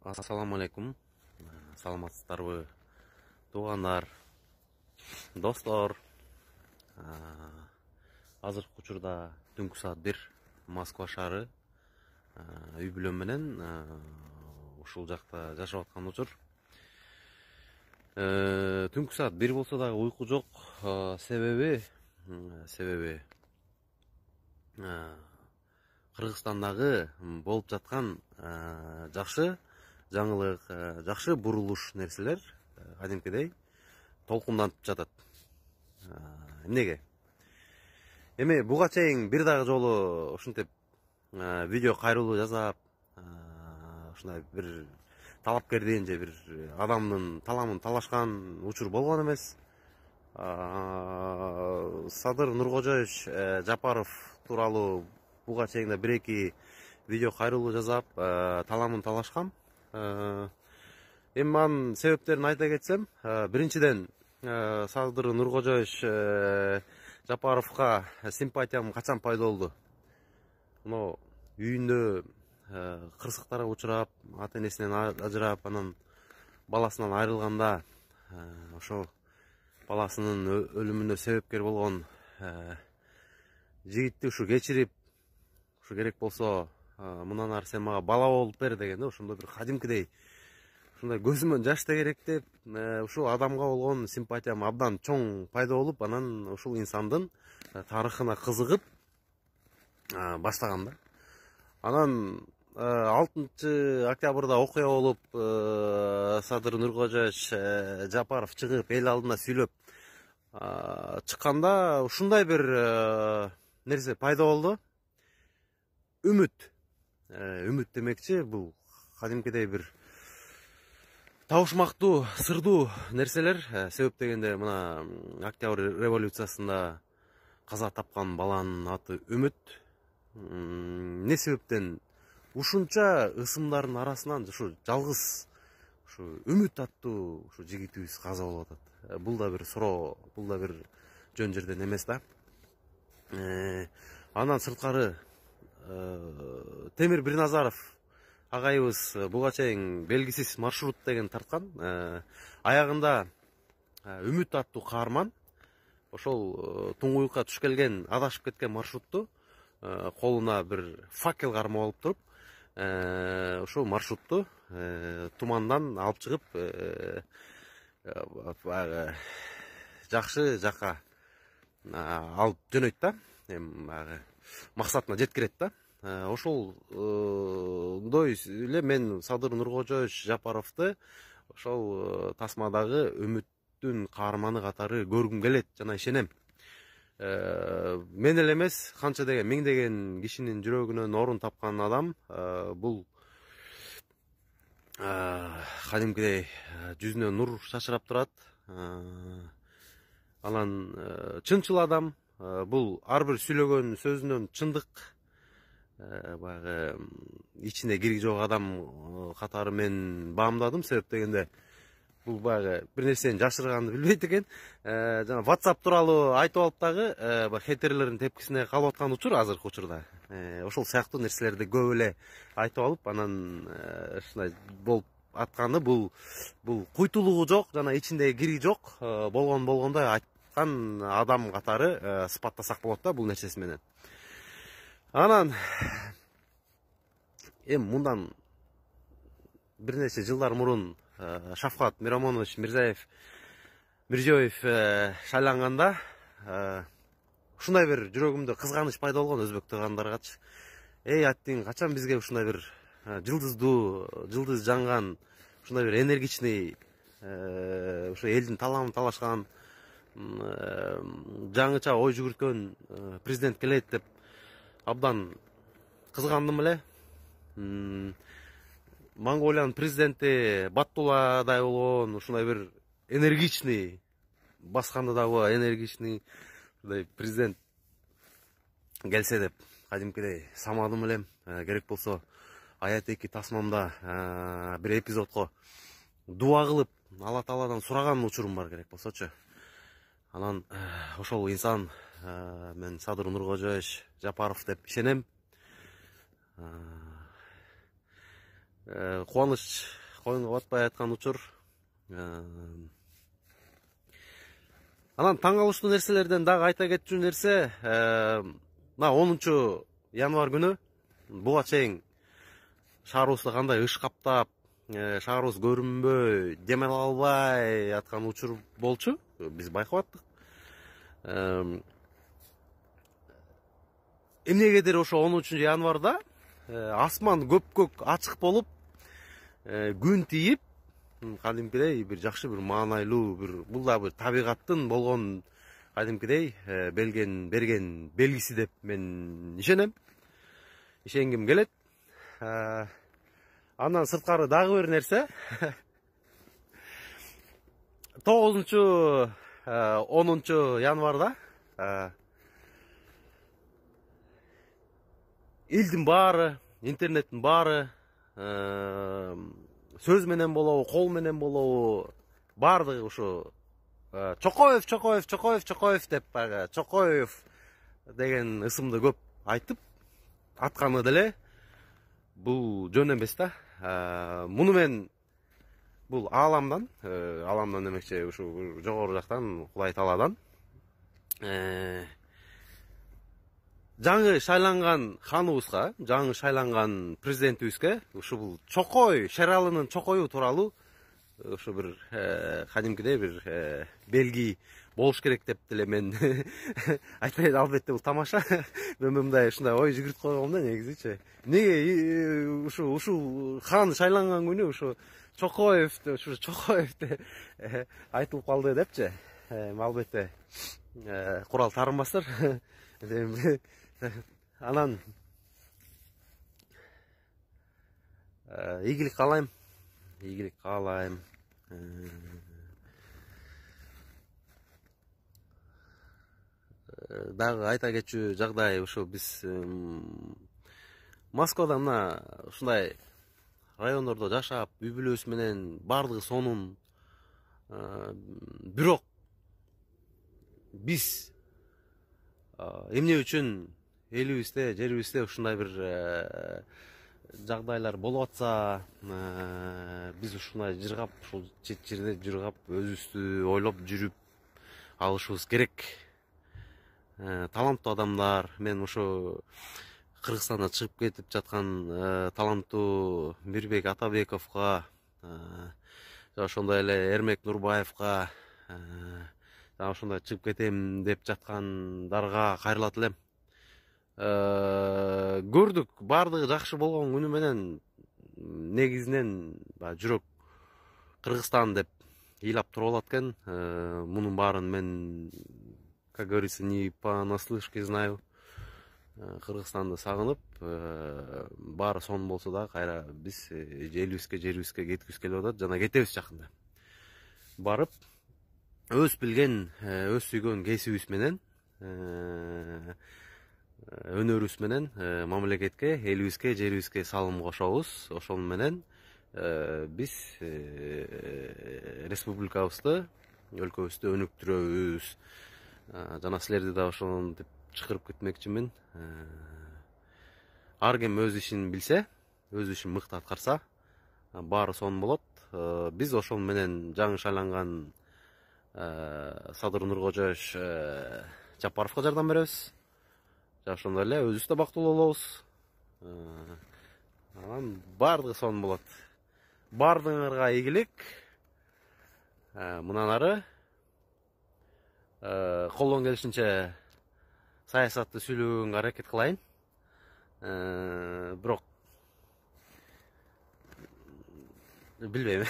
Ассаламу алейкум. Саламатсыздарбы, туугандар, достор. Азыркы учурда түнкү саат 1 Москва шаары. Үй бүлөм менен ушул жакта жашап аткан учур. Түнкү саат 1 болсо дагы уйку жок. Себеби Кыргызстандагы болуп жаткан жакшы жаңылык, жакшы бурулуш нерселер кадимкидей толкундантып жатат. Эмнеге? Эми буга чейин бир дагы жолу ушинтип видео кайрылуу жасап, ушундай бир талапкерден же бир адамдын таламын талашкан учур болгон эмес. Садыр Нуркожоевич Жапаров тууралуу буга чейин да 1-2 видео кайрылуу жасап, таламын талашкам. Эми анын себептерин айта кетсем, биринчиден Садыр Нуркожоевич Жапаровго симпатиям качан пайда болду? Мына үйүндө кырсыктарга учурап, ата энесинен ажырап, анан баласынан айрылганда, ошо баласынын өлүмүнө себепкер болгон жигитти ушу кечирип, ушу керек болсо мындан ары сен мага бала болуп бер дегенде, ошондо бир кадимкидей ушундай көзүмөн жаш тегеректеп, ушул адамга болгон симпатиям абдан чоң пайда болуп, анан ушул инсандын тарыхына кызыгып баштагам да. Анан 6 октябрда окуя болуп, Садыр Нуркожоевич Жапаров чыгып эл алдына сүйлөп чыкканда ушундай бир нерсе пайда болду. Үмүт демекчи, бул кадимкидей бир табышмактуу, сырдуу нерселер. Себеп дегенде, мына Октябрь революциясында каза тапкан баланын аты Үмүт. Не себептен ушунча ысымдардын арасынан ушу жалгыз ушу Үмүт аттуу ушу жигитибиз каза болуп атат. Бул да бир суроо, бул да бир жөн жерден эмес да. Андан сырткары Темир Бирназаров агайыбыз буга чейин белгисиз маршрут деген тарткан. Аягында Үмүт аттуу каарман ошол туңгуюкка туш келген, адашып кеткен маршрутту колуна бир факел кармап алып туруп, ошол маршрутту тумандан алып чыгып жакшы жакка алып жөнөйт да. Эми максатына жеткирет да. Ошолдой эле мен Садыр Нуркожоевич Жапаровду ошол тасмадагы Үмүттүн каарманы катары көргүм келет жана ишенем. Мен эле эмес, канча деген миңдеген кишинин жүрөгүнөн орун тапкан адам бул кадимкидей жүзүнө нур шашырап турат. Анан чынчыл адам, бул ар бир сүйлөгөн сөзүнөн чындык, баягы ичине кириги жок адам катары мен баамдадым. Себеп дегенде, бул баягы бир нерсени жашырганды билбейт экен. Жана WhatsApp тууралуу айтып алып дагы хейтерлердин тепкисине калып аткан учур азыркы учурда. Ошол сыяктуу нерселерди көп эле айтып алып, анан ушундай болуп атканы, бул куйтулугу жок жана ичинде кириги жок болгондой айткан адам катары сыпаттасак болот да бул нерсеси менен. Анан мындан бир нече жылдар мурун Шавкат Миромонович Мирзиёев шайланганда ушундай бир жүрөгүмдө кызганыч пайда болгон өзбек туугандаргачы. Аттин качан бизге ушундай бир жылдыз жанган, ушундай бир энергичный, ушу элдин таламын талашкан, жаңыча ой жүгүрткөн президент келет деп абдан кызгандым эле. Монголиянын президенти Баттуладай болгон, ушундай бир энергичный, басканда дагы энергичный президент келсе деп кадимкидей самадым элем. Керек болсо аят 2 тасмамда бир эпизодко дуа кылып Алла Тааладан сураган учурум бар, керек болсочу. Анан ошол инсан мен Садыр Нуркожоевич Жапаров деп ишенем. Кубаныч коюнга батпай аткан учур. Анан таң калыштуу нерселерден дагы айта кетчү нерсе, мына 10 январь күнү буга чейин шаарыбызды кандай ыш каптап, шаарыбыз көрүнбөй, дем ала албай аткан учур болчу. Биз байкап аттык. Эмнегедир ошо 10 январда асман көпкөк ачык болуп, күн тийип, кадимкидей бир жакшы, бир маанайлуу, бул да бир табигаттын болгон кадимкидей берген белгиси деп мен ишенем. Ишенгим келет. Андан сырткары дагы бир нерсе. 10 январда элдин баары, интернеттин баары сөз менен болобу, кол менен болобу, баардыгы ушу Чокоев деп Чокоев деген ысымды көп айтып атканы деле бул жөн эмес да. Муну мен бул ааламдан демекчи ушу жогору жактан, Кудай Тааладан жаңы шайланган ханыбызга, жаңы шайланган президентибизге ушу бул чокой, шералынын чокою тууралуу ушу бир кадимкидей бир белги болуш керек деп деле мен айтпайт. Албетте бул тамаша. Мен мындай ушундай ой жүгүртүп койгом да негизичи. Эмнеге ушу хан шайланган күнү ушу Чокоев деп айтылып калды депчи. Албетте курал тарынбастыр. Анан ийгилик каалайм. Дагы айта кетчү жагдай, ошо биз Москвада мына ушундай райондордо жашап, үй бүлөбүз менен бардыгы сонун. Бирок биз эмне үчүн элибизде, жерибизде ушундай бир жагдайлар болуп атса, биз ушундай жыргап, ушул чет жерде жыргап, өзүбүздү ойлоп жүрүп алышыбыз керек. Таланттуу адамдар, мен ушу Кыргызстанда чыгып кетип жаткан таланттуу Мирбек Атабековго, ошондой эле Эрмек Нурбаевга, ошондой чыгып кетем деп жаткандарга кайрылат элем. Көрдүк, бардыгы жакшы болгон күнү менен негизинен жүрөк Кыргызстан деп ыйлап туруп алат экен. Мунун баарын мен, как говорится, не понаслышке знаю. Кыргызстанды сагынып, баары сонун болсо да, кайра биз элибизге, жерибизге кеткибиз келип атат, жана кетебиз жакында. Барып, өз билген, өз сүйгөн кесибибиз менен, өнөрүбүз менен мамлекетке, элибизге, жерибизге салым кошобуз. Ошол менен биз республикабызды, өлкөбүздү өнүктүрөбүз. Жана силерди да ошондеп чакырып кетмекчимин. Ар ким өз ишин билсе, өз ишин мыкты аткарса, баары сонун болот. Биз ошол менен жаңы шайланган Садыр Нуркожоевич Жапаровго жардам беребиз. Ошондой эле өзүбүз да бактылуу болобуз. Анан баардыгы сонун болот. Баардыгыңарга ийгилик. Мындан ары колдон келишинче саясатты сүйлөгөнгө аракет кылайын. Бирок билбейм.